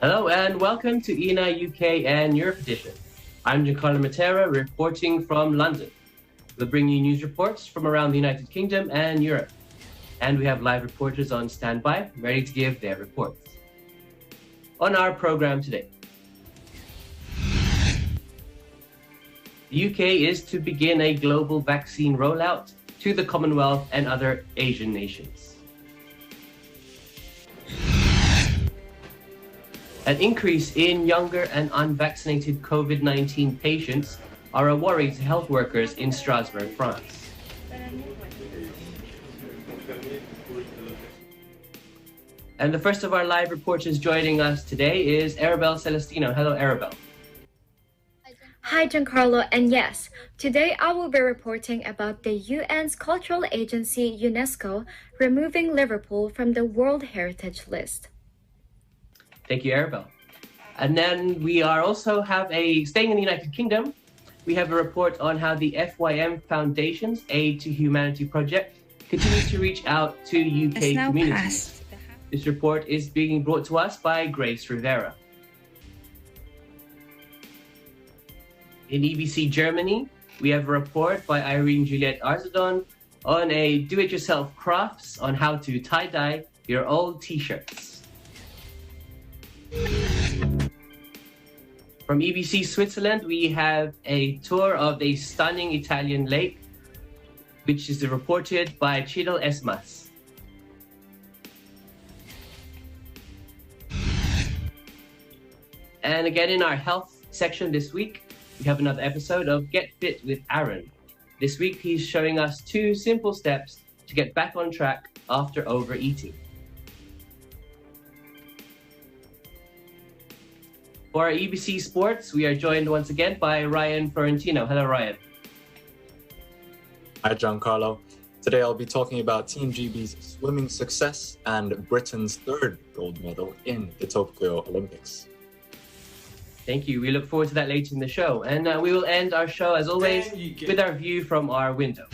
Hello and welcome to ENA UK and Europe Edition. I'm Giancarlo Matera reporting from London. We'll bring you news reports from around the United Kingdom and Europe. And we have live reporters on standby, ready to give their reports. On our program today, the UK is to begin a global vaccine rollout to the Commonwealth and other Asian nations. An increase in younger and unvaccinated COVID-19 patients are a worry to health workers in Strasbourg, France. And the first of our live reporters joining us today is Arabelle Celestino. Hello, Arabelle. Hi, Giancarlo, and yes, today I will be reporting about the UN's cultural agency UNESCO removing Liverpool from the World Heritage List. Thank you, Arabelle. And then we staying in the United Kingdom, we have a report on how the FYM Foundation's Aid to Humanity project continues to reach out to UK communities. This report is being brought to us by Grace Rivera. In EBC Germany, we have a report by Irene Juliette Arzadon on a do-it-yourself crafts on how to tie-dye your old t-shirts. From EBC Switzerland, we have a tour of a stunning Italian lake, which is reported by Chidel Esmas. And again, in our health section this week, we have another episode of Get Fit with Aaron. This week, he's showing us 2 simple steps to get back on track after overeating. For our EBC Sports, we are joined once again by Ryan Florentino. Hello, Ryan. Hi, Giancarlo. Today I'll be talking about Team GB's swimming success and Britain's 3rd gold medal in the Tokyo Olympics. Thank you. We look forward to that later in the show. And we will end our show, as always, with our view from our window.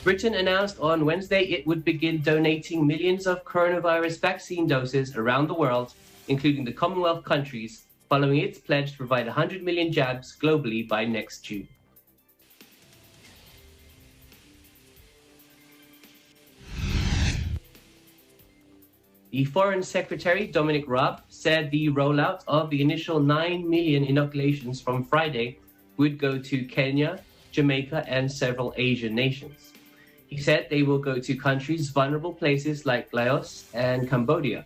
Britain announced on Wednesday it would begin donating millions of coronavirus vaccine doses around the world, including the Commonwealth countries, following its pledge to provide 100 million jabs globally by next June. The Foreign Secretary, Dominic Raab, said the rollout of the initial 9 million inoculations from Friday would go to Kenya, Jamaica, and several Asian nations. He said they will go to countries, vulnerable places like Laos and Cambodia,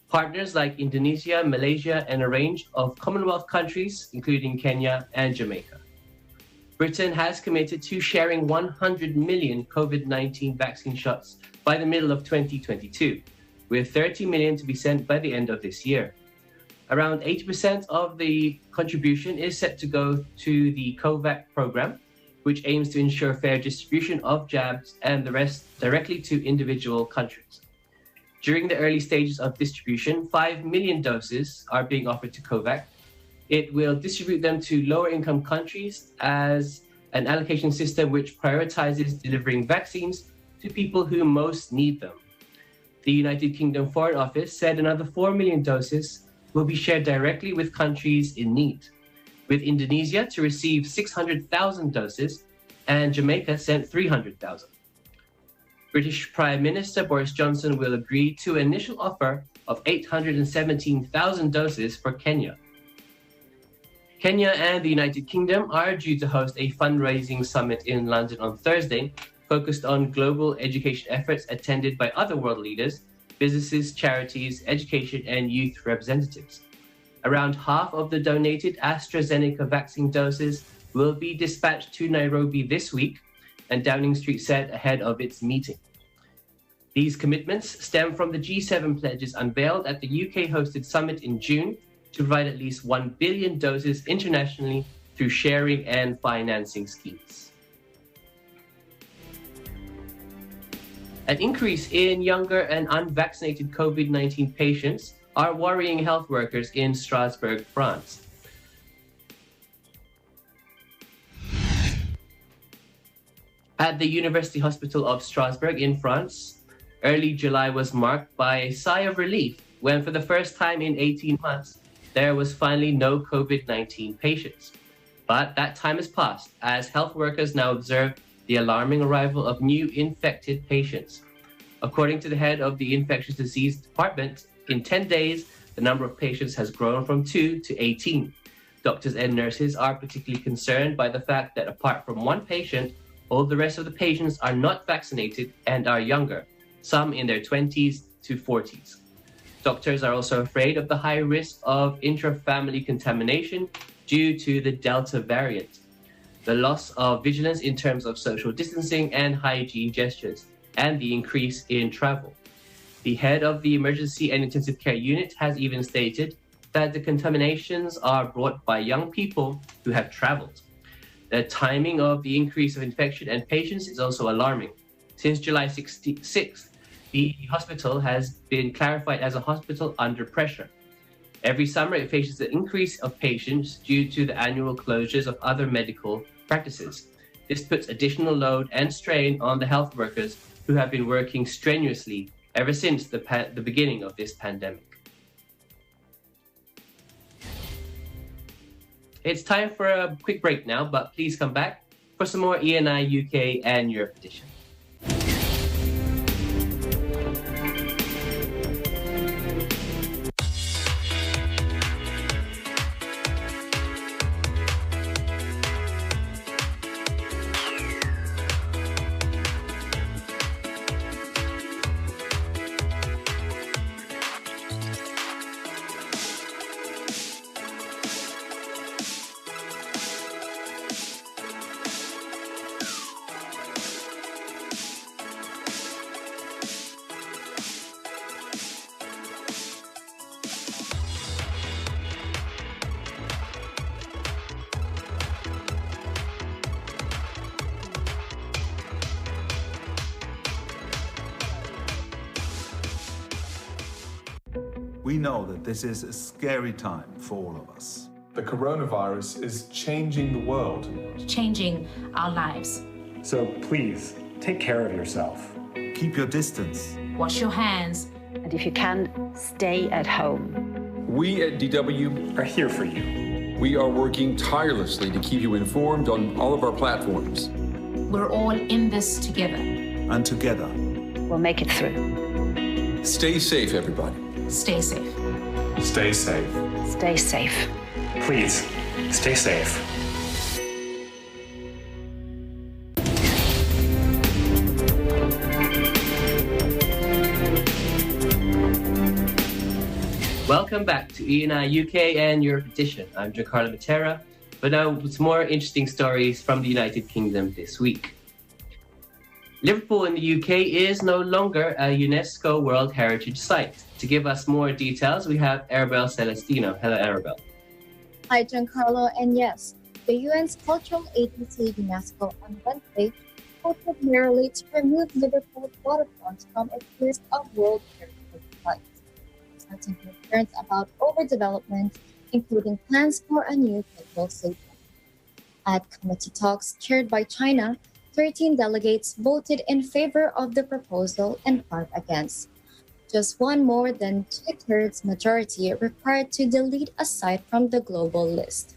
partners like Indonesia, Malaysia, and a range of Commonwealth countries, including Kenya and Jamaica. Britain has committed to sharing 100 million COVID-19 vaccine shots by the middle of 2022, with 30 million to be sent by the end of this year. Around 80% of the contribution is set to go to the COVAX program, which aims to ensure fair distribution of jabs, and the rest directly to individual countries. During the early stages of distribution, 5 million doses are being offered to COVAX. It will distribute them to lower income countries as an allocation system which prioritizes delivering vaccines to people who most need them. The United Kingdom Foreign Office said another 4 million doses will be shared directly with countries in need, with Indonesia to receive 600,000 doses and Jamaica sent 300,000. British Prime Minister Boris Johnson will agree to an initial offer of 817,000 doses for Kenya. Kenya and the United Kingdom are due to host a fundraising summit in London on Thursday, focused on global education efforts attended by other world leaders, businesses, charities, education, and youth representatives. Around half of the donated AstraZeneca vaccine doses will be dispatched to Nairobi this week, and Downing Street said ahead of its meeting. These commitments stem from the G7 pledges unveiled at the UK-hosted summit in June to provide at least 1 billion doses internationally through sharing and financing schemes. An increase in younger and unvaccinated COVID-19 patients are worrying health workers in Strasbourg, France. At the University Hospital of Strasbourg in France, early July was marked by a sigh of relief when, for the first time in 18 months, there was finally no COVID-19 patients. But that time has passed as health workers now observe the alarming arrival of new infected patients. According to the head of the infectious disease department, in 10 days, the number of patients has grown from 2 to 18. Doctors and nurses are particularly concerned by the fact that apart from one patient, all the rest of the patients are not vaccinated and are younger, some in their 20s to 40s. Doctors are also afraid of the high risk of intra-family contamination due to the Delta variant, the loss of vigilance in terms of social distancing and hygiene gestures, and the increase in travel. The head of the Emergency and Intensive Care Unit has even stated that the contaminations are brought by young people who have traveled. The timing of the increase of infection and patients is also alarming. Since July 6th, the hospital has been clarified as a hospital under pressure. Every summer, it faces an increase of patients due to the annual closures of other medical practices. This puts additional load and strain on the health workers who have been working strenuously ever since the beginning of this pandemic. It's time for a quick break now, but please come back for some more ENI UK and Europe edition. We know that this is a scary time for all of us. The coronavirus is changing the world. Changing our lives. So please, take care of yourself. Keep your distance. Wash your hands. And if you can, stay at home. We at DW Are here for you. we are working tirelessly to keep you informed on all of our platforms. We're all in this together. And together, We'll make it through. Stay safe, everybody. Stay safe. Stay safe. Stay safe. Please, stay safe. Welcome back to ENI UK and Europe edition. I'm Giancarlo Matera, but now with more interesting stories from the United Kingdom this week. Liverpool in the UK is no longer a UNESCO World Heritage Site. To give us more details, we have Arabelle Celestino. Hello, Arabelle. Hi, Giancarlo, and yes, the UN's cultural agency UNESCO on Wednesday voted merely to remove Liverpool's waterfront from its list of World Heritage Sites, citing concerns about overdevelopment, including plans for a new petrol station. At committee talks chaired by China, 13 delegates voted in favor of the proposal and 5 against. Just one more than 2/3 majority required to delete a site from the global list.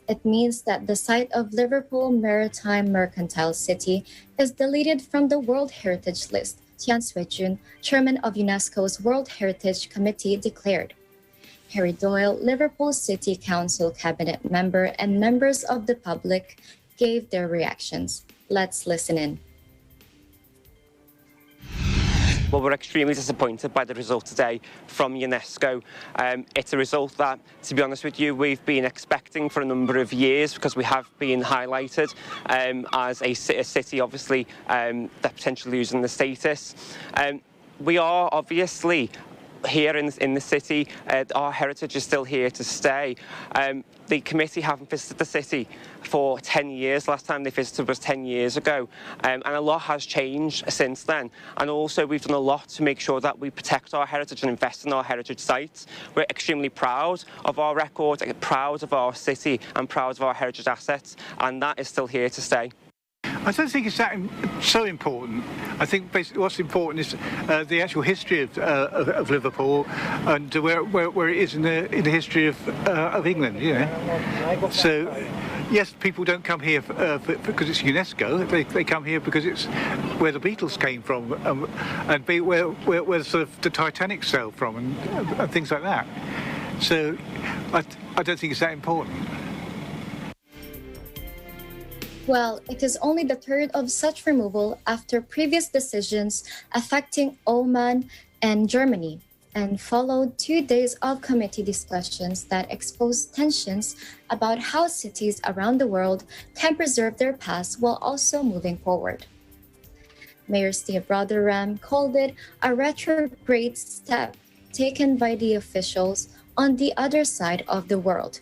It means that the site of Liverpool Maritime Mercantile City is deleted from the World Heritage List, Tian Sui-jun, chairman of UNESCO's World Heritage Committee, declared. Harry Doyle, Liverpool City Council cabinet member, and members of the public gave their reactions. Let's listen in. Well, we're extremely disappointed by the result today from UNESCO. It's a result that, to be honest with you, we've been expecting for a number of years because we have been highlighted as a city, obviously, that potentially losing the status. We are obviously here in the city. Our heritage is still here to stay. The committee haven't visited the city for 10 years. Last time they visited was 10 years ago. And a lot has changed since then. And also we've done a lot to make sure that we protect our heritage and invest in our heritage sites. We're extremely proud of our record, proud of our city and proud of our heritage assets. And that is still here to stay. I don't think it's that so important. I think basically what's important is the actual history of Liverpool and where it is in the history of England. You know, so. Yes, people don't come here because it's UNESCO. They come here because it's where the Beatles came from, and where sort of the Titanic sailed from, and things like that. So, I don't think it's that important. Well, it is only the third of such removal after previous decisions affecting Oman and Germany, and followed 2 days of committee discussions that exposed tensions about how cities around the world can preserve their past while also moving forward. Mayor Steve Rotherham called it a retrograde step taken by the officials on the other side of the world.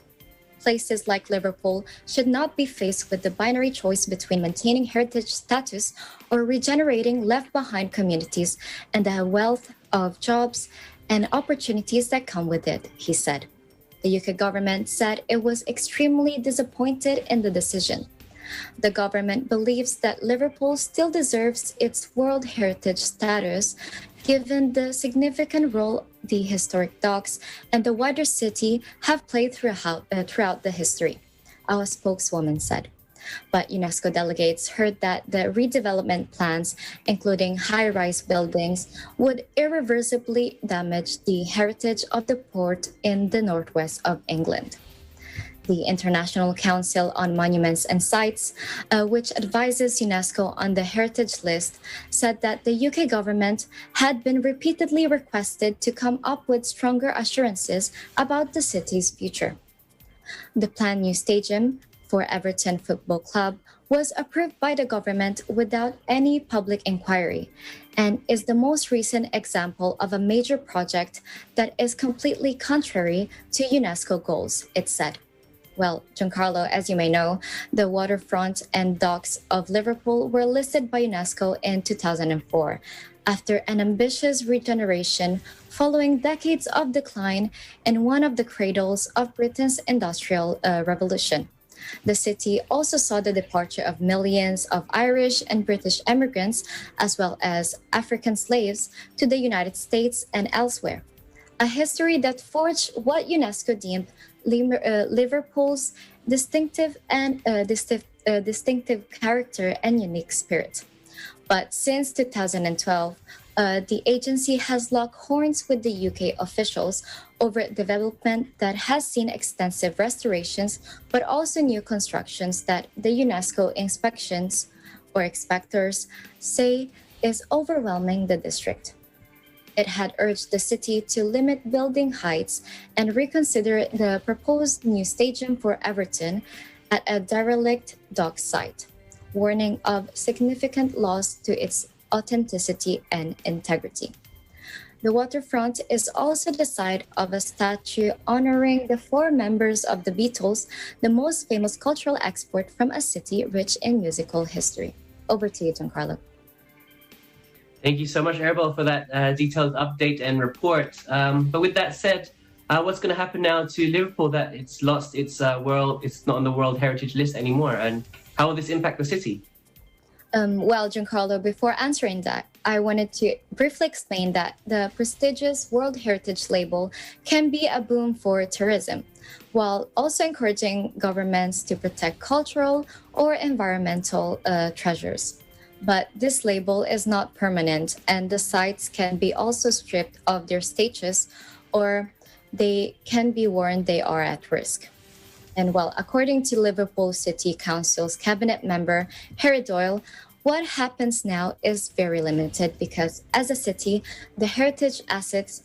Places like Liverpool should not be faced with the binary choice between maintaining heritage status or regenerating left-behind communities and the wealth of jobs and opportunities that come with it, he said. The UK government said it was extremely disappointed in the decision. The government believes that Liverpool still deserves its World Heritage status, given the significant role the historic docks and the wider city have played throughout the history, our spokeswoman said. But UNESCO delegates heard that the redevelopment plans, including high-rise buildings, would irreversibly damage the heritage of the port in the northwest of England. The International Council on Monuments and Sites, which advises UNESCO on the heritage list, said that the UK government had been repeatedly requested to come up with stronger assurances about the city's future. The planned new stadium for Everton Football Club was approved by the government without any public inquiry and is the most recent example of a major project that is completely contrary to UNESCO goals, it said. Well, Giancarlo, as you may know, the waterfront and docks of Liverpool were listed by UNESCO in 2004 after an ambitious regeneration following decades of decline in one of the cradles of Britain's industrial revolution. The city also saw the departure of millions of Irish and British immigrants, as well as African slaves, to the United States and elsewhere. A history that forged what UNESCO deemed Liverpool's distinctive character and unique spirit. But since 2012, the agency has locked horns with the UK officials over development that has seen extensive restorations, but also new constructions that the UNESCO inspectors say is overwhelming the district. It had urged the city to limit building heights and reconsider the proposed new stadium for Everton at a derelict dock site, warning of significant loss to its authenticity and integrity. The waterfront is also the site of a statue honoring the 4 members of the Beatles, the most famous cultural export from a city rich in musical history. Over to you, Giancarlo. Thank you so much, Erbal, for that detailed update and report. But with that said, what's going to happen now to Liverpool that it's lost its it's not on the World Heritage list anymore? And how will this impact the city? Well, Giancarlo, before answering that, I wanted to briefly explain that the prestigious World Heritage label can be a boom for tourism, while also encouraging governments to protect cultural or environmental treasures. But this label is not permanent, and the sites can be also stripped of their status, or they can be warned they are at risk. And well, according to Liverpool City Council's cabinet member, Harry Doyle, what happens now is very limited because as a city, the heritage assets,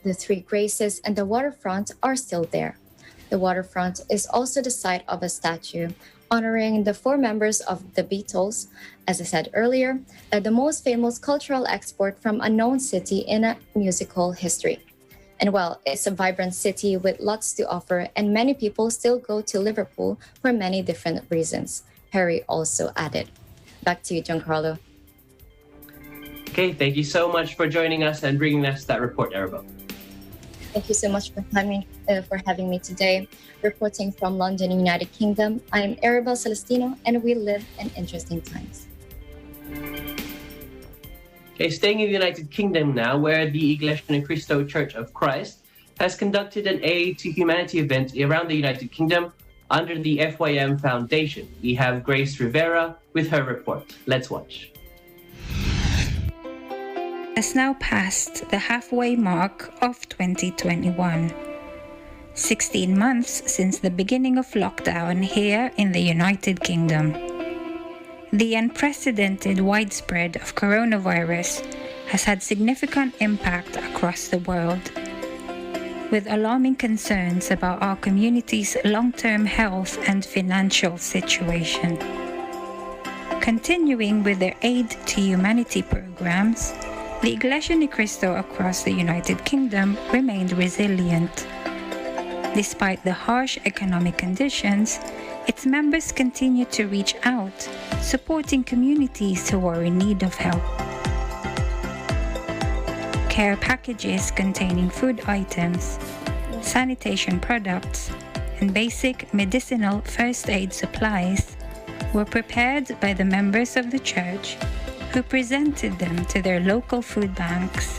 the 3 Graces and the waterfront are still there. The waterfront is also the site of a statue honoring the 4 members of the Beatles, as I said earlier, the most famous cultural export from a known city in a musical history. And well, it's a vibrant city with lots to offer, and many people still go to Liverpool for many different reasons, Harry also added. Back to you, Giancarlo. Okay, thank you so much for joining us and bringing us that report, Erbal. Thank you so much for having me today. Reporting from London, United Kingdom, I'm Arabelle Celestino, and we live in interesting times. Okay, staying in the United Kingdom now, where the Iglesia ni Cristo Church of Christ has conducted an Aid to Humanity event around the United Kingdom under the FYM Foundation. We have Grace Rivera with her report. Let's watch. Has now passed the halfway mark of 2021. 16 months since the beginning of lockdown here in the United Kingdom. The unprecedented widespread of coronavirus has had significant impact across the world, with alarming concerns about our community's long-term health and financial situation. Continuing with their Aid to Humanity programs, the Iglesia ni Cristo across the United Kingdom remained resilient. Despite the harsh economic conditions, its members continue to reach out, supporting communities who are in need of help. Care packages containing food items, sanitation products, and basic medicinal first aid supplies were prepared by the members of the church, who presented them to their local food banks,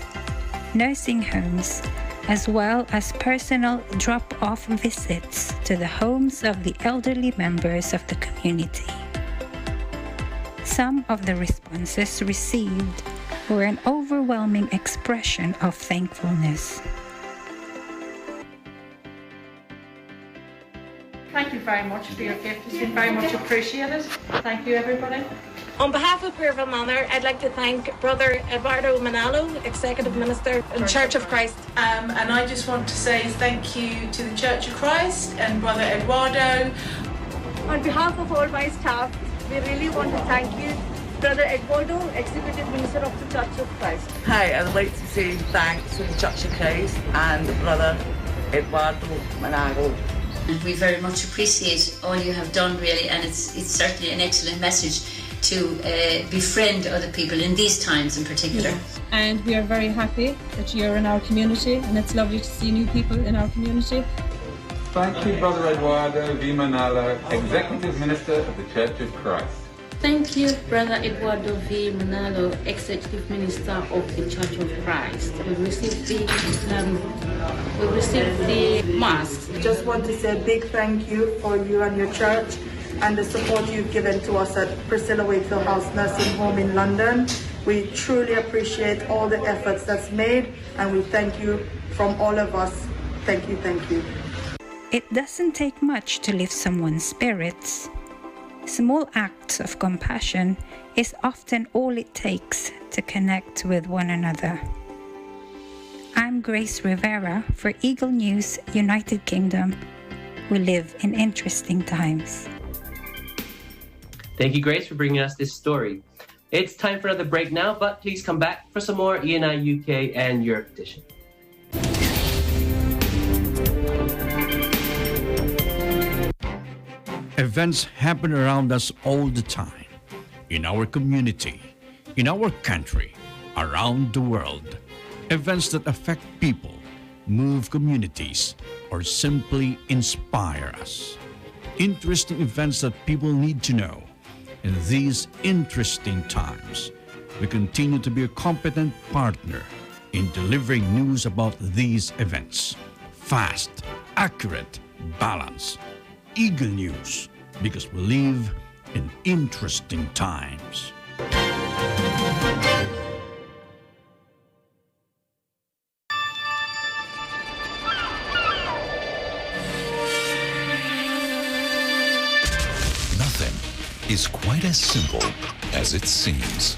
nursing homes, as well as personal drop-off visits to the homes of the elderly members of the community. Some of the responses received were an overwhelming expression of thankfulness. Thank you very much for your gift. It's been very much appreciated. Thank you, everybody. On behalf of Pierreville Manor, I'd like to thank Brother Eduardo Manalo, Executive Minister in Church of Christ. And I just want to say thank you to the Church of Christ and Brother Eduardo. On behalf of all my staff, we really want to thank you, Brother Eduardo, Executive Minister of the Church of Christ. Hi, I'd like to say thanks to the Church of Christ and Brother Eduardo Manalo. We very much appreciate all you have done, really, and it's certainly an excellent message to befriend other people in these times in particular. And we are very happy that you're in our community, and it's lovely to see new people in our community. Thank you, Brother Eduardo V. Manalo, Executive Minister of the Church of Christ. Thank you, Brother Eduardo V. Manalo, Executive Minister of the Church of Christ. We've received the masks. I just want to say a big thank you for you and your church and the support you've given to us at Priscilla Wakefield House Nursing Home in London. We truly appreciate all the efforts that's made, and we thank you from all of us. Thank you, thank you. It doesn't take much to lift someone's spirits. Small acts of compassion is often all it takes to connect with one another. I'm Grace Rivera for Eagle News, United Kingdom. We live in interesting times. Thank you, Grace, for bringing us this story. It's time for another break now, but please come back for some more ENI UK and Europe edition. Events happen around us all the time, in our community, in our country, around the world. Events that affect people, move communities, or simply inspire us. Interesting events that people need to know. In these interesting times, we continue to be a competent partner in delivering news about these events. Fast, accurate, balanced. Eagle News, because we live in interesting times. Nothing is quite as simple as it seems.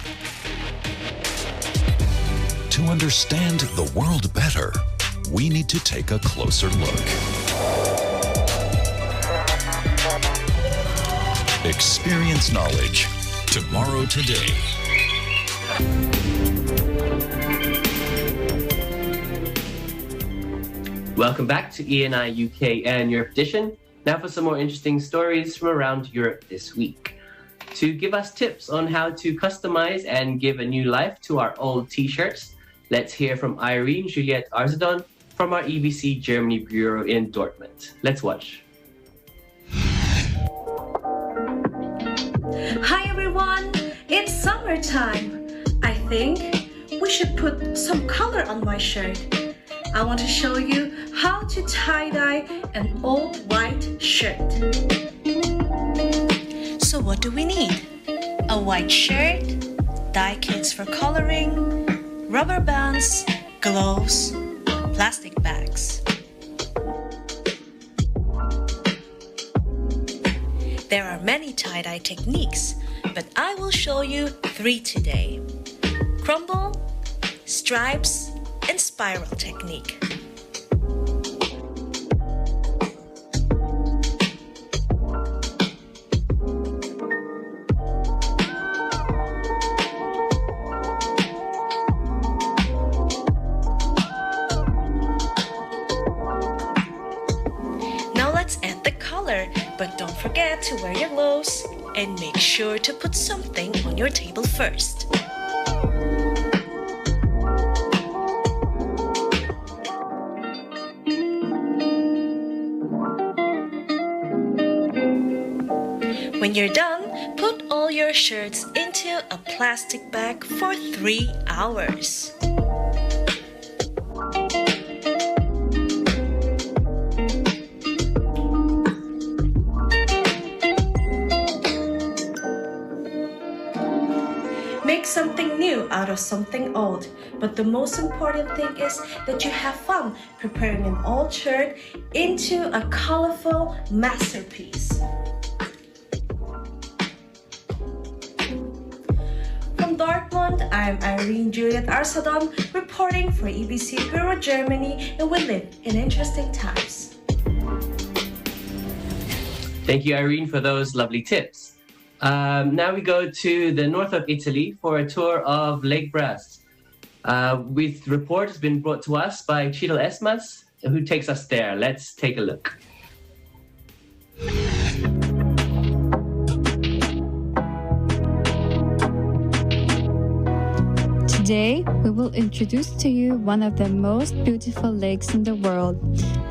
To understand the world better, we need to take a closer look. Experience knowledge. Tomorrow today. Welcome back to ENI UK and Europe edition. Now for some more interesting stories from around Europe this week. To give us tips on how to customize and give a new life to our old t-shirts, let's hear from Irene Juliette Arzadon from our EBC Germany Bureau in Dortmund. Let's watch. Hi everyone, it's summertime. I think we should put some color on my shirt. I want to show you how to tie-dye an old white shirt. So what do we need? A white shirt, dye kits for coloring, rubber bands, gloves, plastic bags. There are many tie-dye techniques, but I will show you 3 today. Crumble, stripes, and spiral technique. Now let's add the color, but don't forget to wear your gloves and make sure to put something on your table first. When you're done, put all your shirts into a plastic bag for 3 hours. Make something new out of something old, but the most important thing is that you have fun preparing an old shirt into a colorful masterpiece. From Dortmund, I'm Irene Juliet Arsadon, reporting for EBC Bureau Germany, and we live in interesting times. Thank you, Irene, for those lovely tips. Now we go to the north of Italy for a tour of Lake Braies. With report has been brought to us by Chidel Esmas, who takes us there. Let's take a look. Today, we will introduce to you one of the most beautiful lakes in the world,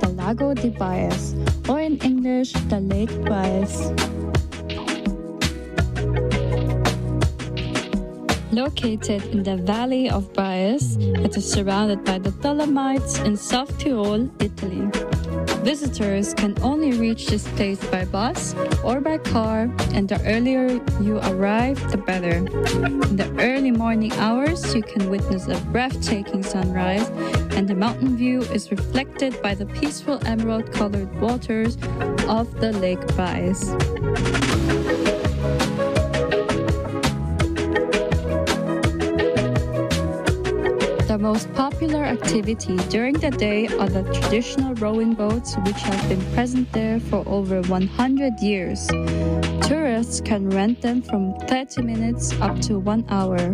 the Lago di Braies, or in English, the Lake Braies. Located in the valley of Braies, it is surrounded by the Dolomites in South Tyrol, Italy. Visitors can only reach this place by bus or by car, and the earlier you arrive, the better. In the early morning hours, you can witness a breathtaking sunrise, and the mountain view is reflected by the peaceful emerald-colored waters of the Lake Braies. The most popular activity during the day are the traditional rowing boats, which have been present there for over 100 years. Tourists can rent them from 30 minutes up to 1 hour.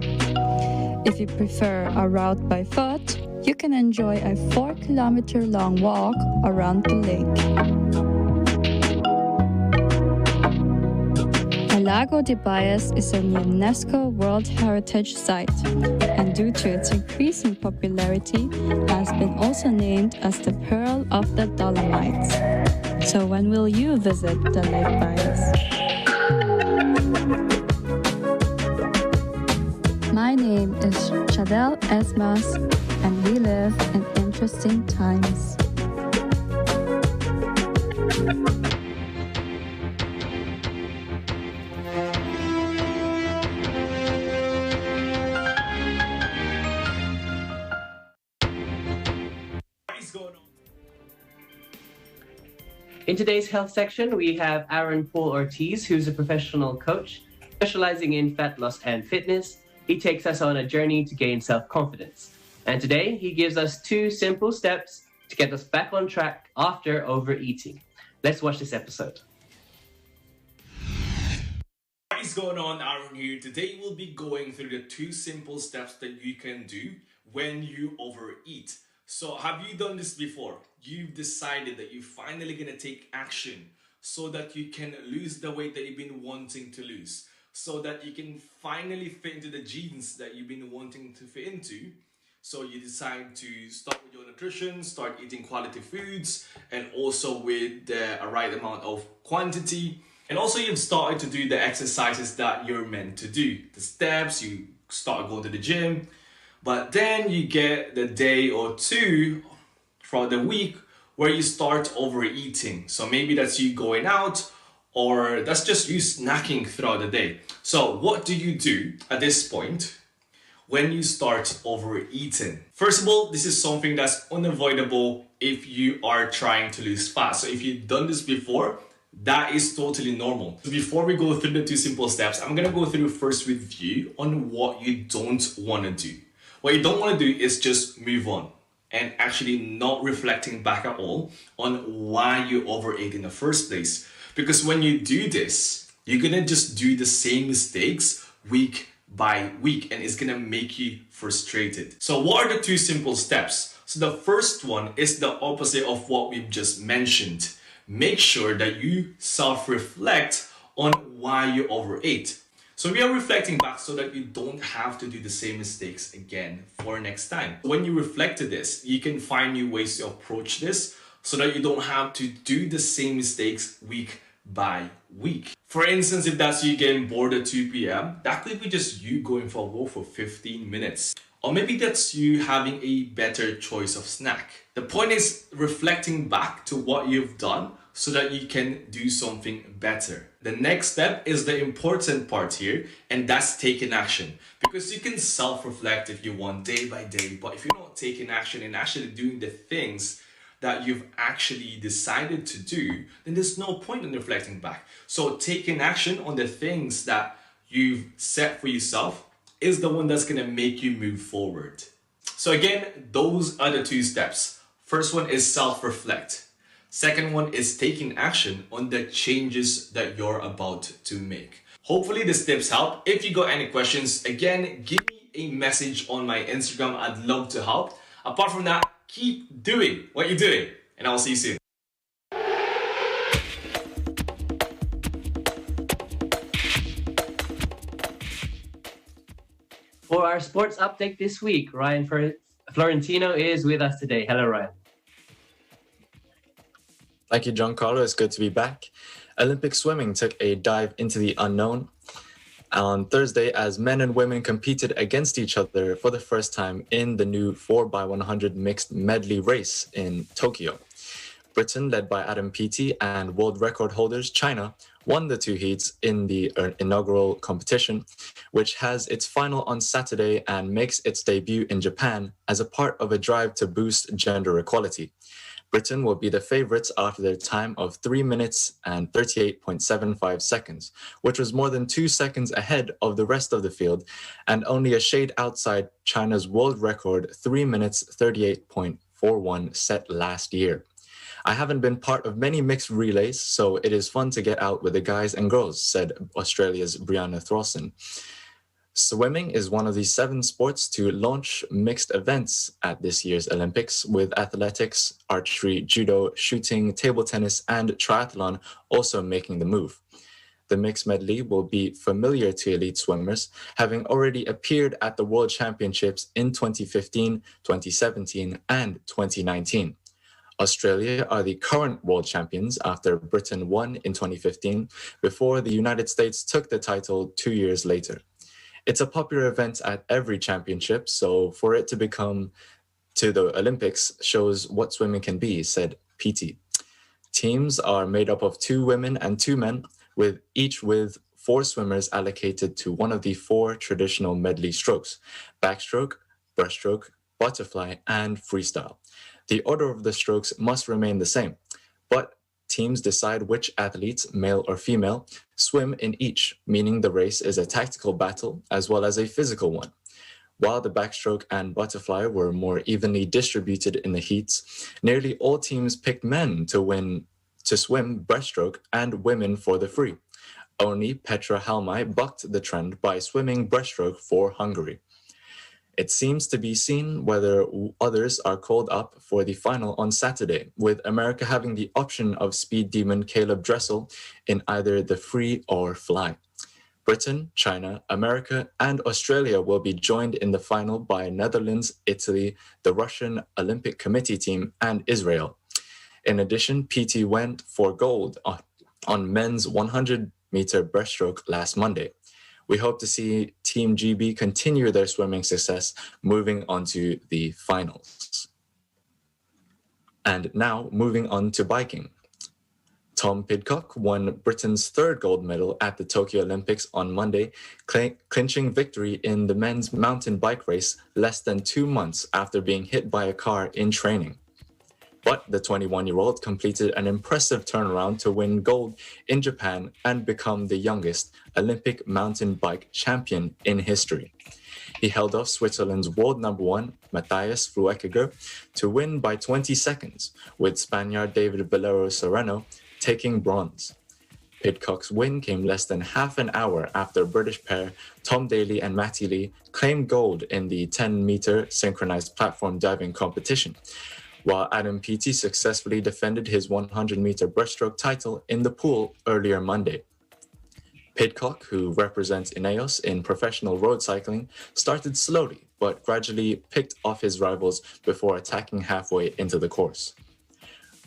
If you prefer a route by foot, you can enjoy a 4-kilometer-long walk around the lake. The Lago di Braies is a UNESCO World Heritage Site, and due to its increasing popularity, has been also named as the Pearl of the Dolomites. So when will you visit the Lake Braies? My name is Chidel Esmas, and we live in interesting times. In today's health section, we have Aaron Paul Ortiz, who's a professional coach specializing in fat loss and fitness. He takes us on a journey to gain self-confidence. And today, he gives us 2 simple steps to get us back on track after overeating. Let's watch this episode. What is going on? Aaron here. Today, we'll be going through the 2 simple steps that you can do when you overeat. So have you done this before? You've decided that you're finally going to take action so that you can lose the weight that you've been wanting to lose, so that you can finally fit into the jeans that you've been wanting to fit into, So you decide to start with your nutrition, start eating quality foods, and also with the right amount of quantity. And also you've started to do the exercises that you're meant to do. The steps, you start going to the gym. But then you get the day or two throughout the week where you start overeating. So maybe that's you going out, or that's just you snacking throughout the day. So what do you do at this point when you start overeating? First of all, this is something that's unavoidable if you are trying to lose fat. So if you've done this before, that is totally normal. So before we go through the 2 simple steps, I'm gonna go through first with you on what you don't wanna do. What you don't wanna do is just move on and actually not reflecting back at all on why you overate in the first place. Because when you do this, you're gonna just do the same mistakes week by week, and it's gonna make you frustrated. So what are the 2 simple steps? So the first one is the opposite of what we've just mentioned. Make sure that you self-reflect on why you overate. So we are reflecting back so that you don't have to do the same mistakes again for next time. When you reflect to this, you can find new ways to approach this so that you don't have to do the same mistakes week by week. For instance, if that's you getting bored at 2 p.m., that could be just you going for a walk for 15 minutes. Or maybe that's you having a better choice of snack. The point is reflecting back to what you've done so that you can do something better. The next step is the important part here, and that's taking action. Because you can self-reflect if you want day by day, but if you're not taking action and actually doing the things that you've actually decided to do, then there's no point in reflecting back. So taking action on the things that you've set for yourself is the one that's gonna make you move forward. So again, those are the 2 steps. First one is self-reflect. Second one is taking action on the changes that you're about to make. Hopefully these tips help. If you got any questions, again, give me a message on my Instagram. I'd love to help. Apart from that, keep doing what you're doing, and I'll see you soon. For our sports update this week, Ryan Florentino is with us today. Hello, Ryan. Thank you, Giancarlo. It's good to be back. Olympic swimming took a dive into the unknown on Thursday as men and women competed against each other for the first time in the new 4x100 mixed medley race in Tokyo. Britain, led by Adam Peaty, and world record holders China won the 2 heats in the inaugural competition, which has its final on Saturday and makes its debut in Japan as a part of a drive to boost gender equality. Britain will be the favourites after their time of 3 minutes and 38.75 seconds, which was more than 2 seconds ahead of the rest of the field and only a shade outside China's world record 3 minutes 38.41 set last year. I haven't been part of many mixed relays, so it is fun to get out with the guys and girls, said Australia's Brianna Throsson. Swimming is one of the 7 sports to launch mixed events at this year's Olympics, with athletics, archery, judo, shooting, table tennis, and triathlon also making the move. The mixed medley will be familiar to elite swimmers, having already appeared at the World Championships in 2015, 2017, and 2019. Australia are the current world champions after Britain won in 2015, before the United States took the title 2 years later. It's a popular event at every championship, so for it to become to the Olympics shows what swimming can be, said Peaty. Teams are made up of 2 women and 2 men, with 4 swimmers allocated to one of the 4 traditional medley strokes: backstroke, breaststroke, butterfly, and freestyle. The order of the strokes must remain the same, but teams decide which athletes, male or female, swim in each, meaning the race is a tactical battle as well as a physical one. While the backstroke and butterfly were more evenly distributed in the heats, nearly all teams picked men to swim breaststroke and women for the free. Only Petra Halmai bucked the trend by swimming breaststroke for Hungary. It seems to be seen whether others are called up for the final on Saturday, with America having the option of speed demon Caleb Dressel in either the free or fly. Britain, China, America, and Australia will be joined in the final by Netherlands, Italy, the Russian Olympic Committee team, and Israel. In addition, PT went for gold on men's 100-meter breaststroke last Monday. We hope to see Team GB continue their swimming success, moving on to the finals. And now, moving on to biking. Tom Pidcock won Britain's third gold medal at the Tokyo Olympics on Monday, clinching victory in the men's mountain bike race less than 2 months after being hit by a car in training. But the 21-year-old completed an impressive turnaround to win gold in Japan and become the youngest Olympic mountain bike champion in history. He held off Switzerland's world number one, Matthias Flueckiger, to win by 20 seconds, with Spaniard David Valero Serrano taking bronze. Pidcock's win came less than half an hour after British pair Tom Daley and Matty Lee claimed gold in the 10-meter synchronized platform diving competition, while Adam Peaty successfully defended his 100-meter breaststroke title in the pool earlier Monday. Pidcock, who represents Ineos in professional road cycling, started slowly but gradually picked off his rivals before attacking halfway into the course.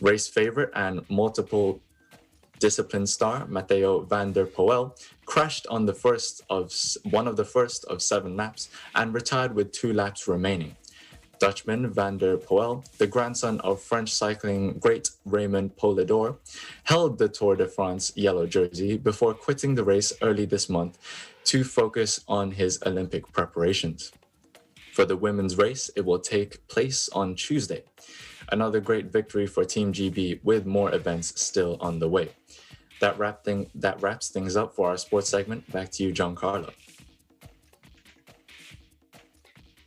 Race favorite and multiple discipline star Matteo van der Poel crashed on one of the first of 7 laps and retired with 2 laps remaining. Dutchman Van der Poel, the grandson of French cycling great Raymond Poulidor, held the Tour de France yellow jersey before quitting the race early this month to focus on his Olympic preparations. For the women's race, it will take place on Tuesday. Another great victory for Team GB with more events still on the way. That wraps things up for our sports segment. Back to you, Giancarlo.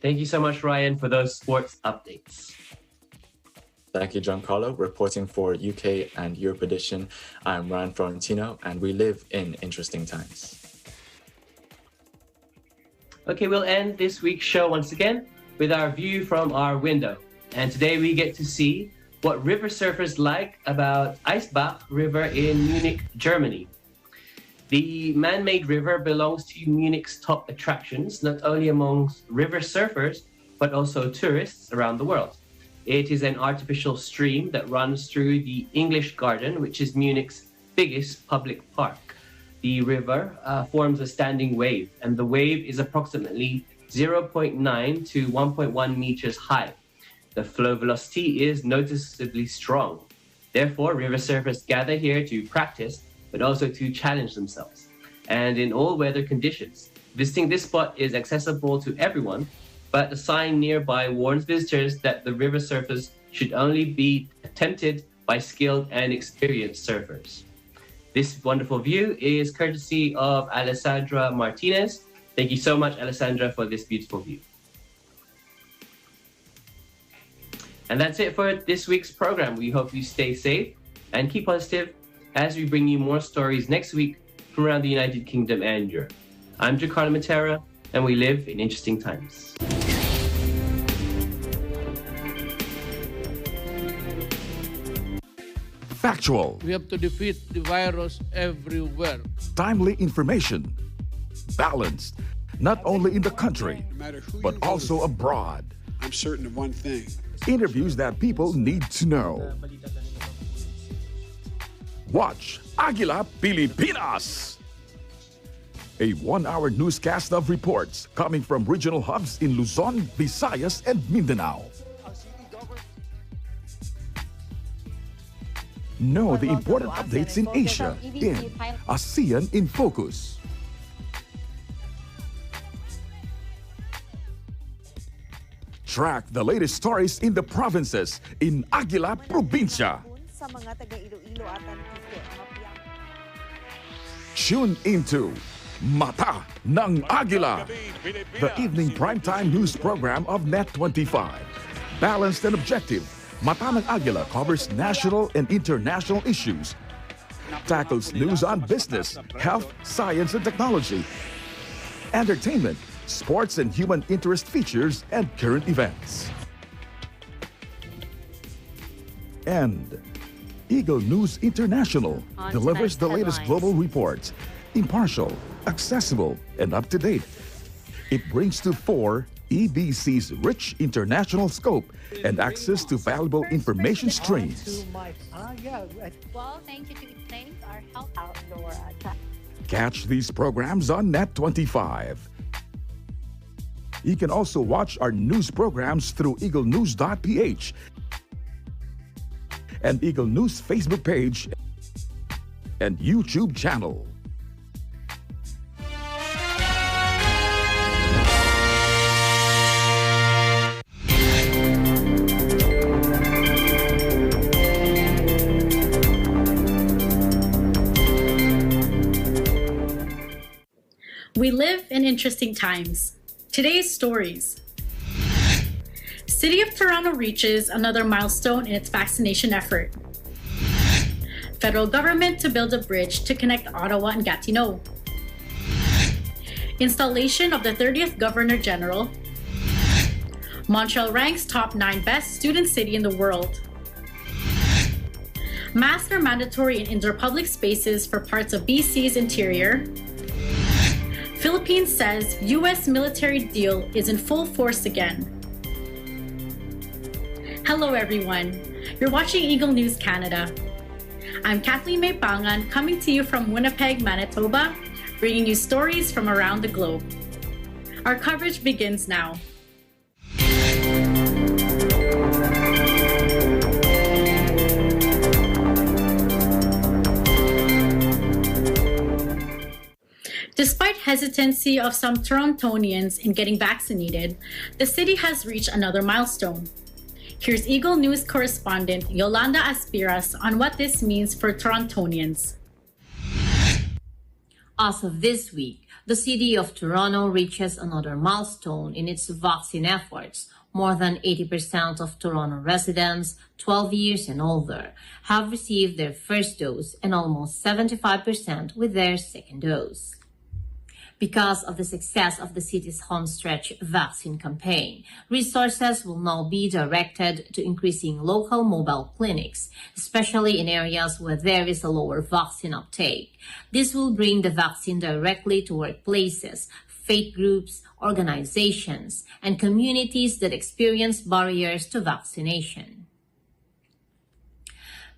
Thank you so much, Ryan, for those sports updates. Thank you, Giancarlo. Reporting for UK and Europe edition, I'm Ryan Florentino, and we live in interesting times. Okay, we'll end this week's show once again with our view from our window. And today we get to see what river surfers like about Eisbach River in Munich, Germany. The man-made river belongs to Munich's top attractions, not only amongst river surfers, but also tourists around the world. It is an artificial stream that runs through the English Garden, which is Munich's biggest public park. The river forms a standing wave, and the wave is approximately 0.9 to 1.1 meters high. The flow velocity is noticeably strong. Therefore, river surfers gather here to practice, but also to challenge themselves. And in all weather conditions, visiting this spot is accessible to everyone, but a sign nearby warns visitors that the river surfers should only be attempted by skilled and experienced surfers. This wonderful view is courtesy of Alessandra Martinez. Thank you so much, Alessandra, for this beautiful view. And that's it for this week's program. We hope you stay safe and keep positive as we bring you more stories next week from around the United Kingdom and Europe. I'm Giancarlo Matera, and we live in interesting times. Factual. We have to defeat the virus everywhere. Timely information. Balanced, not only in the country, but also abroad. I'm certain of one thing. Interviews that people need to know. Watch Aguila Pilipinas, a 1-hour newscast of reports coming from regional hubs in Luzon, Visayas, and Mindanao. Know the important updates in Asia in ASEAN in Focus. Track the latest stories in the provinces in Aguila Provincia. Tune into Mata ng Agila, the evening primetime news program of Net25. Balanced and objective, Mata ng Agila covers national and international issues, tackles news on business, health, science and technology, entertainment, sports and human interest features, and current events. And Eagle News International delivers the latest global reports, impartial, accessible, and up-to-date. It brings to fore EBC's rich international scope and access to valuable information streams. Well, thank you to explaining our health outdoor. Catch these programs on Net25. You can also watch our news programs through eaglenews.ph and Eagle News Facebook page and YouTube channel. We live in interesting times. Today's stories. City of Toronto reaches another milestone in its vaccination effort. Federal government to build a bridge to connect Ottawa and Gatineau. Installation of the 30th Governor General. Montreal ranks top 9 best student city in the world. Masks are mandatory in indoor public spaces for parts of BC's interior. Philippines says U.S. military deal is in full force again. Hello everyone, you're watching Eagle News Canada. I'm Kathleen May Pangan, coming to you from Winnipeg, Manitoba, bringing you stories from around the globe. Our coverage begins now. Despite hesitancy of some Torontonians in getting vaccinated, the city has reached another milestone. Here's Eagle News correspondent Yolanda Aspiras on what this means for Torontonians. As of this week, the city of Toronto reaches another milestone in its vaccine efforts. More than 80% of Toronto residents 12 years and older have received their first dose and almost 75% with their second dose. Because of the success of the city's homestretch vaccine campaign, resources will now be directed to increasing local mobile clinics, especially in areas where there is a lower vaccine uptake. This will bring the vaccine directly to workplaces, faith groups, organizations, and communities that experience barriers to vaccination.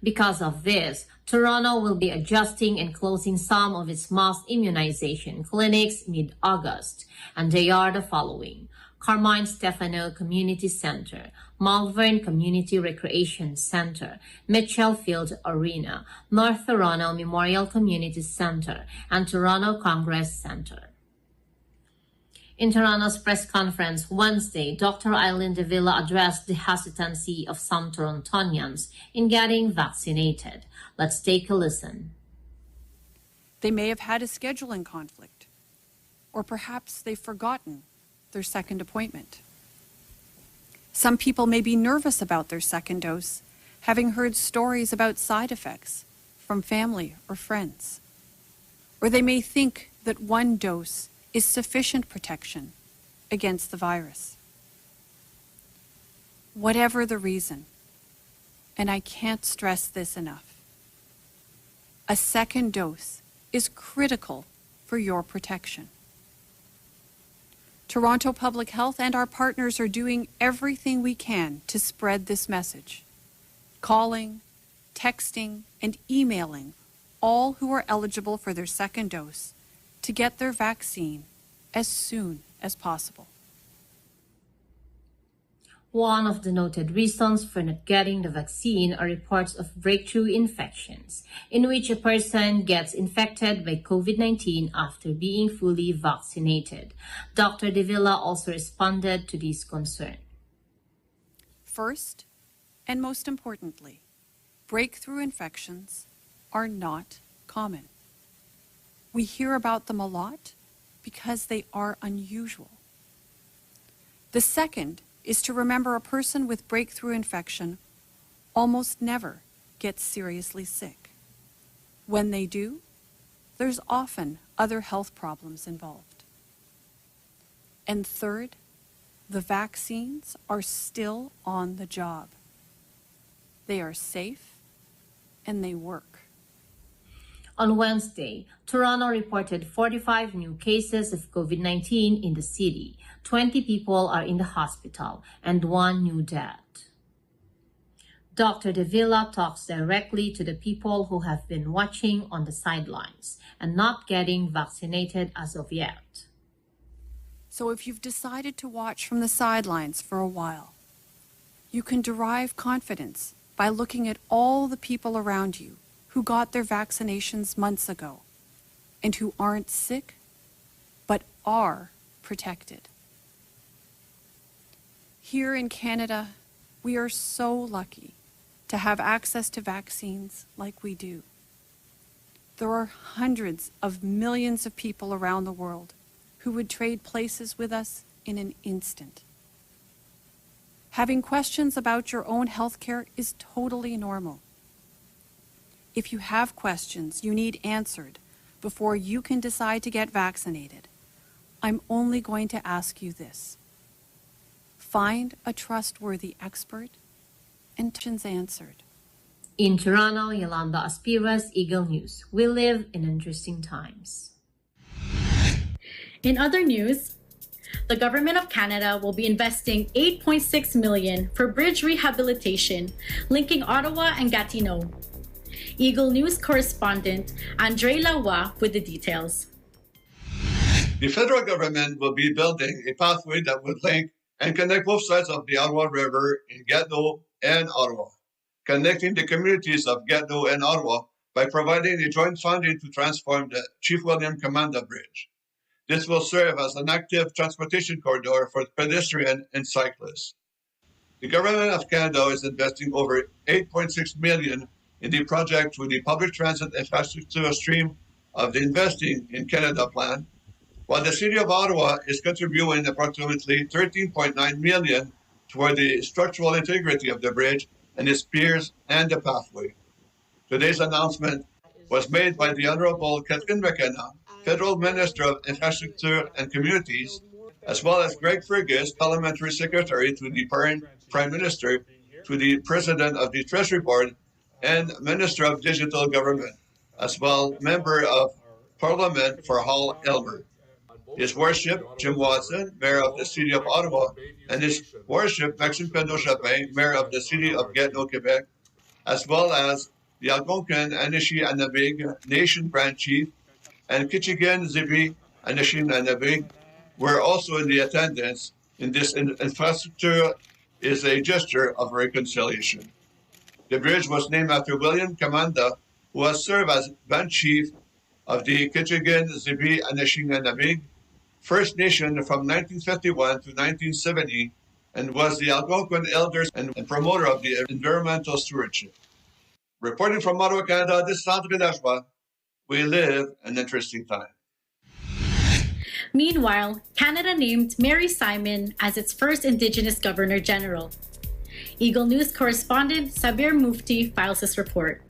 Because of this, Toronto will be adjusting and closing some of its mass immunization clinics mid-August, and they are the following: Carmine Stefano Community Center, Malvern Community Recreation Center, Mitchell Field Arena, North Toronto Memorial Community Center, and Toronto Congress Center. In Toronto's press conference Wednesday, Dr. Eileen De Villa addressed the hesitancy of some Torontonians in getting vaccinated. Let's take a listen. They may have had a scheduling conflict, or perhaps they've forgotten their second appointment. Some people may be nervous about their second dose, having heard stories about side effects from family or friends. Or they may think that one dose is sufficient protection against the virus. Whatever the reason, and I can't stress this enough, a second dose is critical for your protection. Toronto Public Health and our partners are doing everything we can to spread this message, calling, texting, and emailing all who are eligible for their second dose to get their vaccine as soon as possible. One of the noted reasons for not getting the vaccine are reports of breakthrough infections, in which a person gets infected by COVID-19 after being fully vaccinated. Dr. De Villa also responded to this concern. First, and most importantly, breakthrough infections are not common. We hear about them a lot because they are unusual. The second is to remember a person with breakthrough infection almost never gets seriously sick. When they do, there's often other health problems involved. And third, the vaccines are still on the job. They are safe and they work. On Wednesday, Toronto reported 45 new cases of COVID-19 in the city. 20 people are in the hospital and 1 new death. Dr. De Villa talks directly to the people who have been watching on the sidelines and not getting vaccinated as of yet. So if you've decided to watch from the sidelines for a while, you can derive confidence by looking at all the people around you who got their vaccinations months ago and who aren't sick but are protected. Here in Canada, we are so lucky to have access to vaccines like we do. There are hundreds of millions of people around the world who would trade places with us in an instant. Having questions about your own healthcare is totally normal. If you have questions you need answered before you can decide to get vaccinated, I'm only going to ask you this. Find a trustworthy expert and questions answered. In Toronto, Yolanda Aspiras, Eagle News. We live in interesting times. In other news, the Government of Canada will be investing $8.6 million for bridge rehabilitation linking Ottawa and Gatineau. Eagle News correspondent Andre Lago with the details. The federal government will be building a pathway that would link and connect both sides of the Ottawa River in Gatineau and Ottawa, connecting the communities of Gatineau and Ottawa by providing a joint funding to transform the Chief William Commanda Bridge. This will serve as an active transportation corridor for pedestrians and cyclists. The Government of Canada is investing over $8.6 million in the project through the Public Transit Infrastructure stream of the Investing in Canada plan, while the City of Ottawa is contributing approximately $13.9 million toward the structural integrity of the bridge and its piers and the pathway. Today's announcement was made by the Honorable Catherine McKenna, Federal Minister of Infrastructure and Communities, as well as Greg Fergus, Parliamentary Secretary to the Prime Minister, to the President of the Treasury Board, and Minister of Digital Government, as well Member of Parliament for Hull Elmer. His Worship Jim Watson, Mayor of the City of Ottawa, and His Worship Maxime Pedot-Chapin, Mayor of the City of Gatineau, Quebec, as well as the Algonquin Anishi Anabig Nation Grand Chief and Kichigan Zibi Anishim Anabig were also in the attendance in this infrastructure is a gesture of reconciliation. The bridge was named after William Commanda, who has served as band chief of the Kichigan Zibi Anishim Anabig First Nation from 1951 to 1970 and was the Algonquin elders and promoter of the environmental stewardship. Reporting from Ottawa, Canada, this is Andre Lago. We live an interesting time. Meanwhile, Canada named Mary Simon as its first Indigenous Governor General. Eagle News correspondent Sabir Mufti files this report.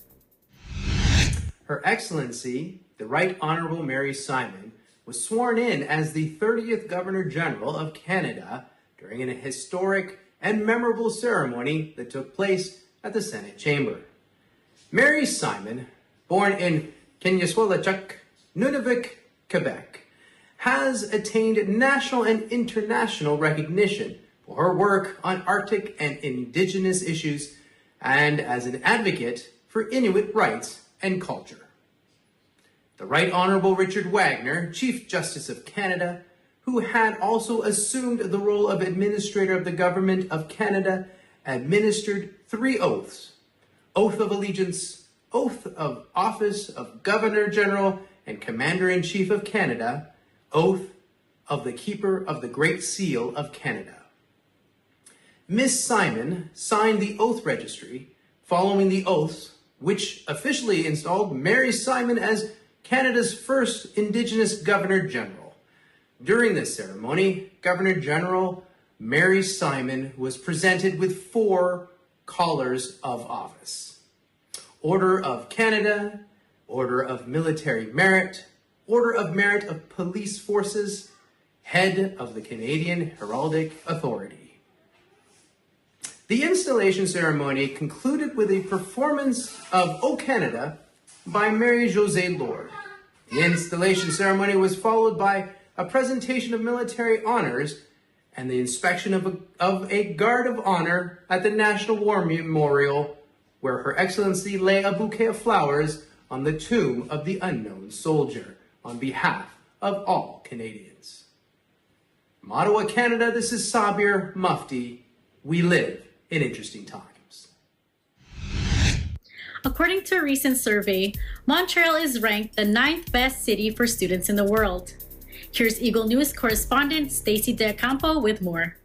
Her Excellency, the Right Honourable Mary Simon, was sworn in as the 30th Governor General of Canada during a historic and memorable ceremony that took place at the Senate Chamber. Mary Simon, born in Kinneswalachuk, Nunavut, Quebec, has attained national and international recognition for her work on Arctic and Indigenous issues and as an advocate for Inuit rights and culture. The Right Honourable Richard Wagner, Chief Justice of Canada, who had also assumed the role of Administrator of the Government of Canada, administered 3 oaths: Oath of Allegiance, Oath of Office of Governor General and Commander-in-Chief of Canada, Oath of the Keeper of the Great Seal of Canada. Miss Simon signed the oath registry following the oaths, which officially installed Mary Simon as Canada's first Indigenous Governor General. During this ceremony, Governor General Mary Simon was presented with 4 collars of office: Order of Canada, Order of Military Merit, Order of Merit of Police Forces, Head of the Canadian Heraldic Authority. The installation ceremony concluded with a performance of O Canada, by Mary José Lord. The installation ceremony was followed by a presentation of military honors and the inspection of a guard of honor at the National War Memorial, where Her Excellency lay a bouquet of flowers on the tomb of the unknown soldier on behalf of all Canadians. From Ottawa, Canada, this is Sabir Mufti. We live in interesting times. According to a recent survey, Montreal is ranked the 9th best city for students in the world. Here's Eagle News correspondent Stacey De Campo with more.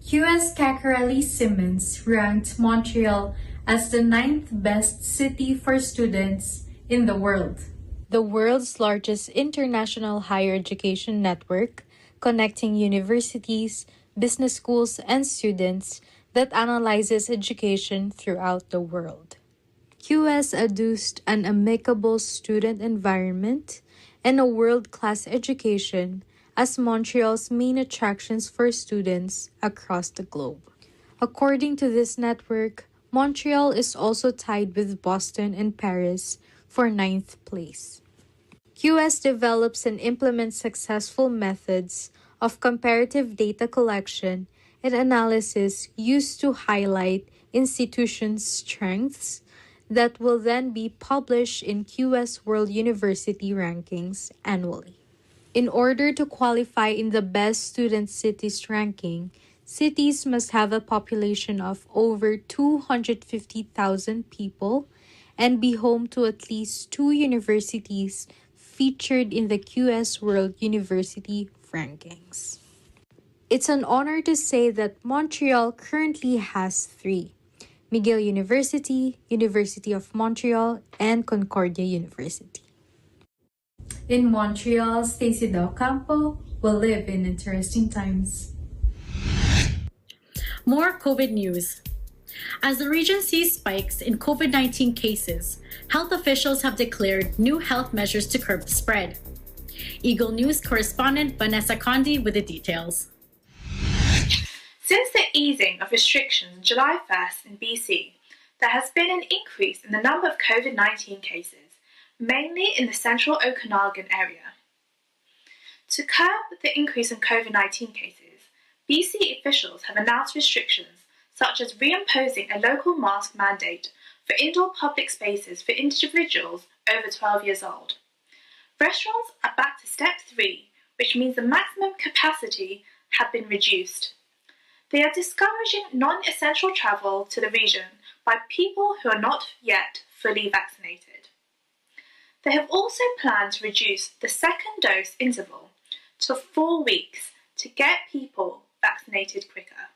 QS Kakarali Simmons ranked Montreal as the 9th best city for students in the world. The world's largest international higher education network, connecting universities, business schools, and students that analyzes education throughout the world. QS adduced an amicable student environment and a world-class education as Montreal's main attractions for students across the globe. According to this network, Montreal is also tied with Boston and Paris for 9th place. QS develops and implements successful methods of comparative data collection and analysis used to highlight institutions' strengths that will then be published in QS World University Rankings annually. In order to qualify in the Best Student Cities ranking, cities must have a population of over 250,000 people and be home to at least 2 universities featured in the QS World University Rankings. It's an honor to say that Montreal currently has 3: McGill University, University of Montreal, and Concordia University. In Montreal, Stacey Del Campo will live in interesting times. More COVID news. As the region sees spikes in COVID-19 cases, health officials have declared new health measures to curb the spread. Eagle News correspondent Vanessa Condi with the details. Since the easing of restrictions July 1st in BC, there has been an increase in the number of COVID-19 cases, mainly in the central Okanagan area. To curb the increase in COVID-19 cases, BC officials have announced restrictions such as reimposing a local mask mandate for indoor public spaces for individuals over 12 years old. Restaurants are back to step 3, which means the maximum capacity have been reduced. They are discouraging non-essential travel to the region by people who are not yet fully vaccinated. They have also planned to reduce the second dose interval to 4 weeks to get people vaccinated quicker.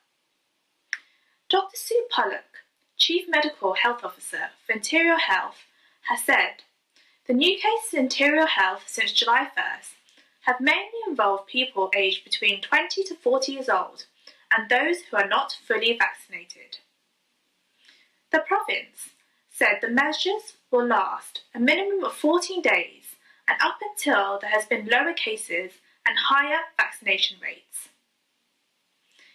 Dr. Sue Pollock, Chief Medical Health Officer for Interior Health, has said, the new cases in Interior Health since July 1st have mainly involved people aged between 20 to 40 years old and those who are not fully vaccinated. The province said the measures will last a minimum of 14 days and up until there has been lower cases and higher vaccination rates.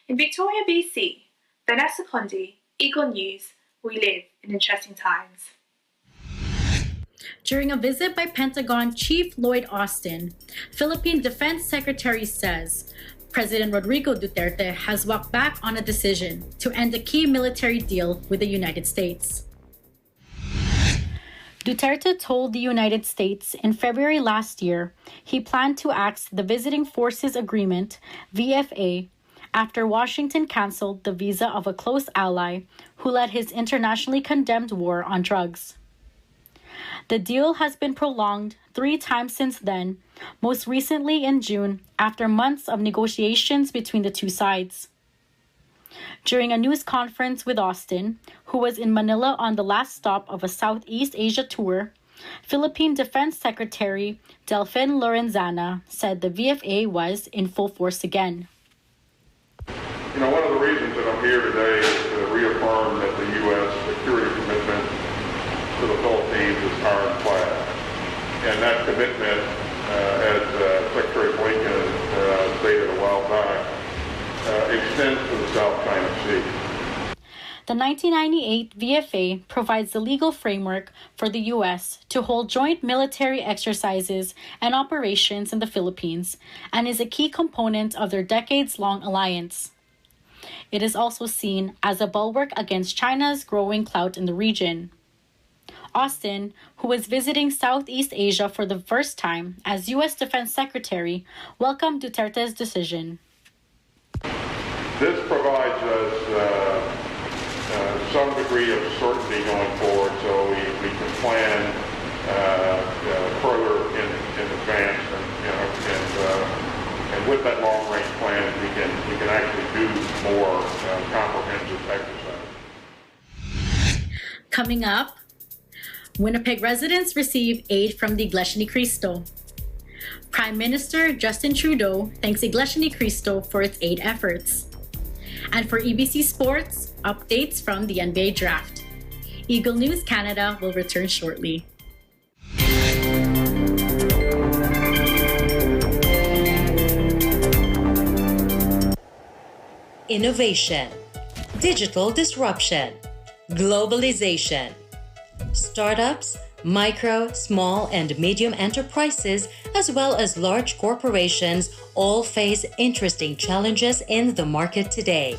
In Victoria, BC, Vanessa Condi, Eagle News, we live in interesting times. During a visit by Pentagon Chief Lloyd Austin, Philippine Defense Secretary says President Rodrigo Duterte has walked back on a decision to end a key military deal with the United States. Duterte told the United States in February last year he planned to axe the Visiting Forces Agreement, VFA, after Washington canceled the visa of a close ally who led his internationally condemned war on drugs. The deal has been prolonged 3 times since then, most recently in June after months of negotiations between the two sides. During a news conference with Austin, who was in Manila on the last stop of a Southeast Asia tour, Philippine Defense Secretary Delfin Lorenzana said the VFA was in full force again. You know, one of the reasons that I'm here today is to reaffirm that the U.S. security commitment to the Philippines is ironclad. And that commitment, as Secretary Blinken stated a while back, extends to the South China Sea. The 1998 VFA provides the legal framework for the U.S. to hold joint military exercises and operations in the Philippines and is a key component of their decades-long alliance. It is also seen as a bulwark against China's growing clout in the region. Austin, who was visiting Southeast Asia for the first time as U.S. Defense Secretary, welcomed Duterte's decision. This provides us some degree of certainty going forward, so we can plan further in advance, and with that long-range plan, we can actually do more comprehensive exercise. Coming up, Winnipeg residents receive aid from the Iglesia ni Cristo. Prime Minister Justin Trudeau thanks Iglesia ni Cristo for its aid efforts. And for EBC Sports, updates from the NBA Draft. Eagle News Canada will return shortly. Innovation, digital disruption, globalization. Startups, micro, small, and medium enterprises, as well as large corporations, all face interesting challenges in the market today.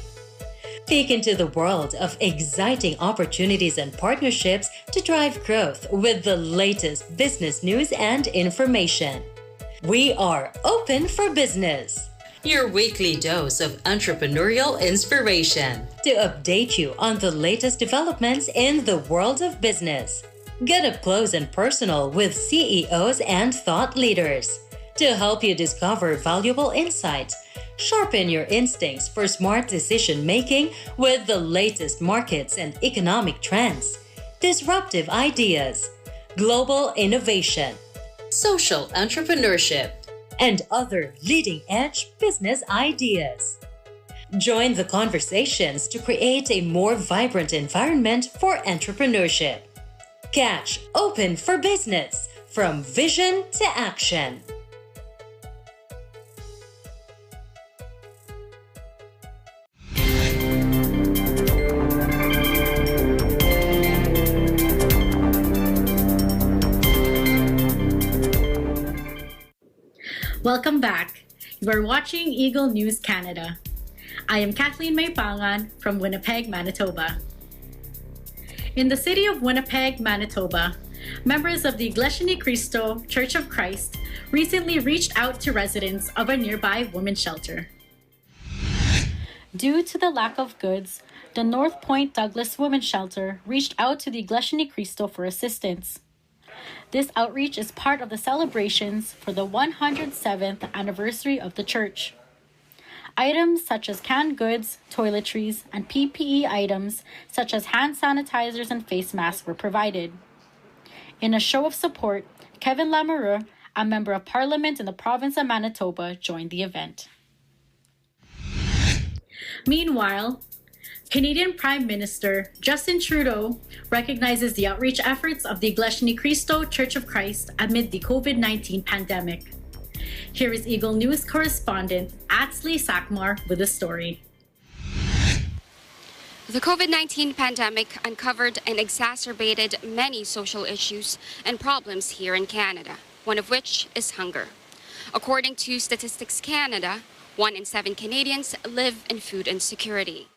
Peek into the world of exciting opportunities and partnerships to drive growth with the latest business news and information. We are open for business. Your weekly dose of entrepreneurial inspiration to update you on the latest developments in the world of business. Get up close and personal with CEOs and thought leaders to help you discover valuable insights, sharpen your instincts for smart decision-making with the latest markets and economic trends, disruptive ideas, global innovation, social entrepreneurship, and other leading-edge business ideas. Join the conversations to create a more vibrant environment for entrepreneurship. Catch Open for Business, from vision to action. Welcome back. You are watching Eagle News Canada. I am Kathleen Maypangan from Winnipeg, Manitoba. In the city of Winnipeg, Manitoba, members of the Iglesia ni Cristo Church of Christ recently reached out to residents of a nearby women's shelter. Due to the lack of goods, the North Point Douglas Women's Shelter reached out to the Iglesia ni Cristo for assistance. This outreach is part of the celebrations for the 107th anniversary of the church. Items such as canned goods, toiletries, and PPE items such as hand sanitizers and face masks were provided. In a show of support, Kevin Lamoureux, a member of parliament in the province of Manitoba, joined the event. Meanwhile, Canadian Prime Minister Justin Trudeau recognizes the outreach efforts of the Iglesia ni Cristo Church of Christ amid the COVID-19 pandemic. Here is Eagle News correspondent Atsley Sakmar with a story. The COVID-19 pandemic uncovered and exacerbated many social issues and problems here in Canada, one of which is hunger. According to Statistics Canada, 1 in 7 Canadians live in food insecurity.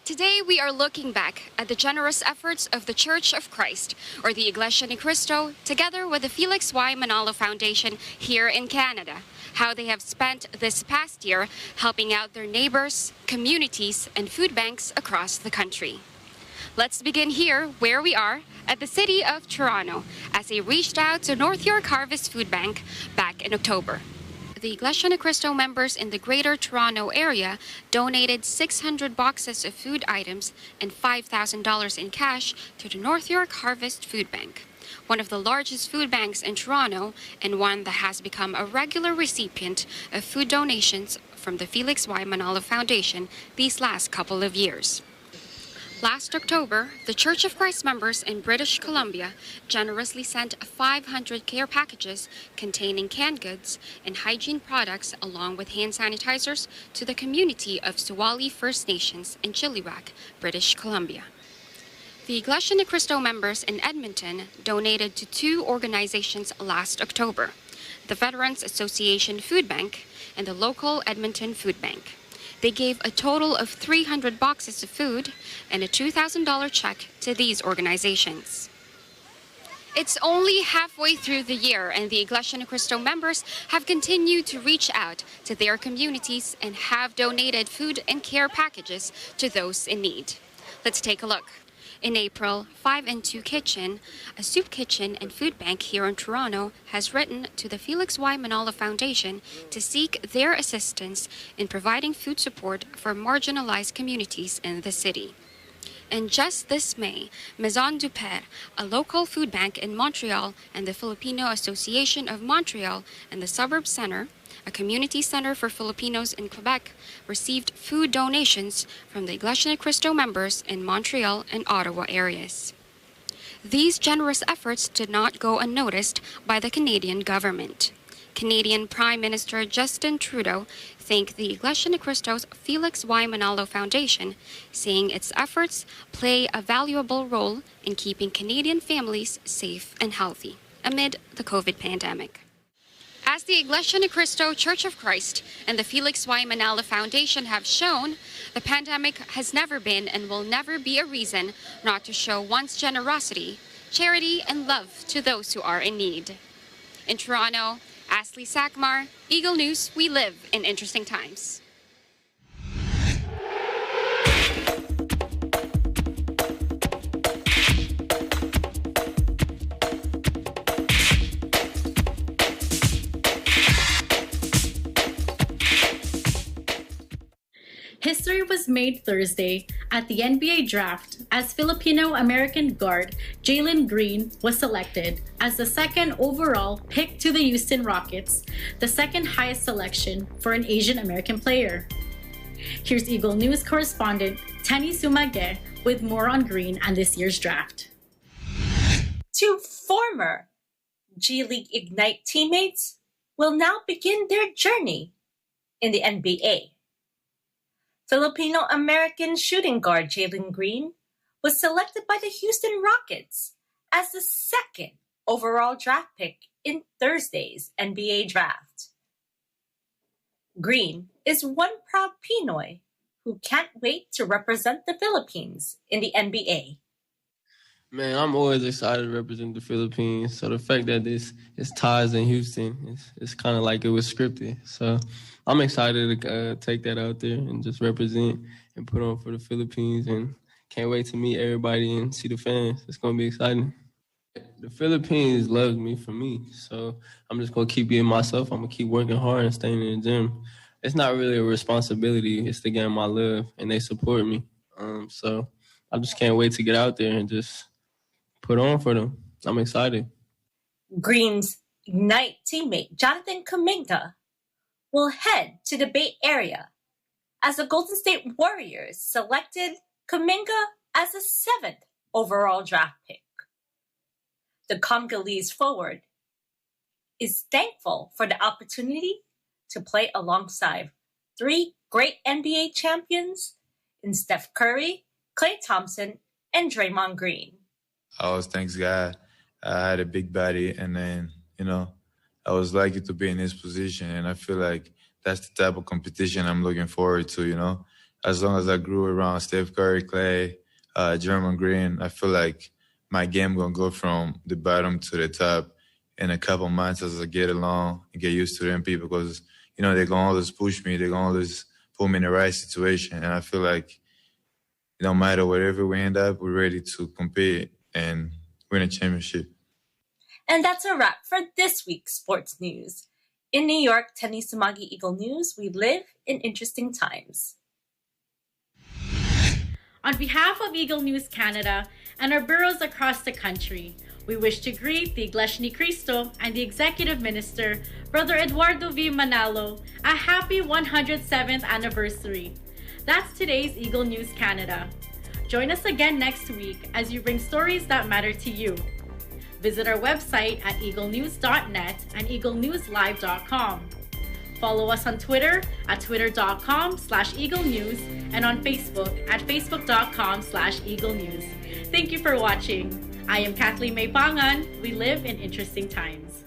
Today, we are looking back at the generous efforts of the Church of Christ, or the Iglesia ni Cristo, together with the Felix Y. Manalo Foundation here in Canada, how they have spent this past year helping out their neighbors, communities, and food banks across the country. Let's begin here, where we are, at the city of Toronto, as they reached out to North York Harvest Food Bank back in October. The Iglesia ni Cristo members in the Greater Toronto area donated 600 boxes of food items and $5,000 in cash to the North York Harvest Food Bank, one of the largest food banks in Toronto and one that has become a regular recipient of food donations from the Felix Y. Manalo Foundation these last couple of years. Last October, the Church of Christ members in British Columbia generously sent 500 care packages containing canned goods and hygiene products along with hand sanitizers to the community of Suwali First Nations in Chilliwack, British Columbia. The Iglesia Ni Cristo members in Edmonton donated to two organizations last October, the Veterans Association Food Bank and the local Edmonton Food Bank. They gave a total of 300 boxes of food and a $2,000 check to these organizations. It's only halfway through the year, and the Iglesia Ni Cristo members have continued to reach out to their communities and have donated food and care packages to those in need. Let's take a look. In April, 5 and 2 Kitchen, a soup kitchen and food bank here in Toronto, has written to the Felix Y. Manalo Foundation to seek their assistance in providing food support for marginalized communities in the city. And just this May, Maison du Père, a local food bank in Montreal, and the Filipino Association of Montreal and the Suburb Center, a community center for Filipinos in Quebec, received food donations from the Iglesia Ni Cristo members in Montreal and Ottawa areas. These generous efforts did not go unnoticed by the Canadian government. Canadian Prime Minister Justin Trudeau thanked the Iglesia Ni Cristo's Felix Y. Manalo Foundation, saying its efforts play a valuable role in keeping Canadian families safe and healthy amid the COVID pandemic. As the Iglesia Ni Cristo Church of Christ and the Felix Y. Manalo Foundation have shown, the pandemic has never been and will never be a reason not to show one's generosity, charity, and love to those who are in need. In Toronto, Ashley Sakmar, Eagle News, we live in interesting times. History was made Thursday at the NBA draft as Filipino-American guard Jalen Green was selected as the second overall pick to the Houston Rockets, the second highest selection for an Asian American player. Here's Eagle News correspondent Tenny Sumage with more on Green and this year's draft. Two former G League Ignite teammates will now begin their journey in the NBA. Filipino-American shooting guard Jalen Green was selected by the Houston Rockets as the second overall draft pick in Thursday's NBA draft. Green is one proud Pinoy who can't wait to represent the Philippines in the NBA. Man, I'm always excited to represent the Philippines. So the fact that this is ties in Houston, it's kind of like it was scripted. So I'm excited to take that out there and just represent and put on for the Philippines. And can't wait to meet everybody and see the fans. It's going to be exciting. The Philippines loves me for me. So I'm just going to keep being myself. I'm going to keep working hard and staying in the gym. It's not really a responsibility. It's the game I love, and they support me. So I just can't wait to get out there and just put on for them. I'm excited. Green's Ignite teammate Jonathan Kuminga will head to the Bay Area as the Golden State Warriors selected Kuminga as the 7th overall draft pick. The Congolese forward is thankful for the opportunity to play alongside three great NBA champions in Steph Curry, Klay Thompson, and Draymond Green. I always thanks God. I had a big body, and then, I was lucky to be in this position, and I feel like that's the type of competition I'm looking forward to, As long as I grew around Steph Curry, Klay, Draymond Green, I feel like my game going to go from the bottom to the top in a couple months as I get along and get used to them people because, they're going to always push me. They're going to always put me in the right situation, and I feel like no matter wherever we end up, we're ready to compete and win a championship. And that's a wrap for this week's sports news. In New York, Tenny Sumagi, Eagle News, we live in interesting times. On behalf of Eagle News Canada and our bureaus across the country, we wish to greet the Iglesia Ni Cristo and the Executive Minister, Brother Eduardo V. Manalo, a happy 107th anniversary. That's today's Eagle News Canada. Join us again next week as you bring stories that matter to you. Visit our website at eaglenews.net and eaglenewslive.com. Follow us on Twitter at twitter.com/eaglenews and on Facebook at facebook.com/eaglenews. Thank you for watching. I am Kathleen May Pangan. We live in interesting times.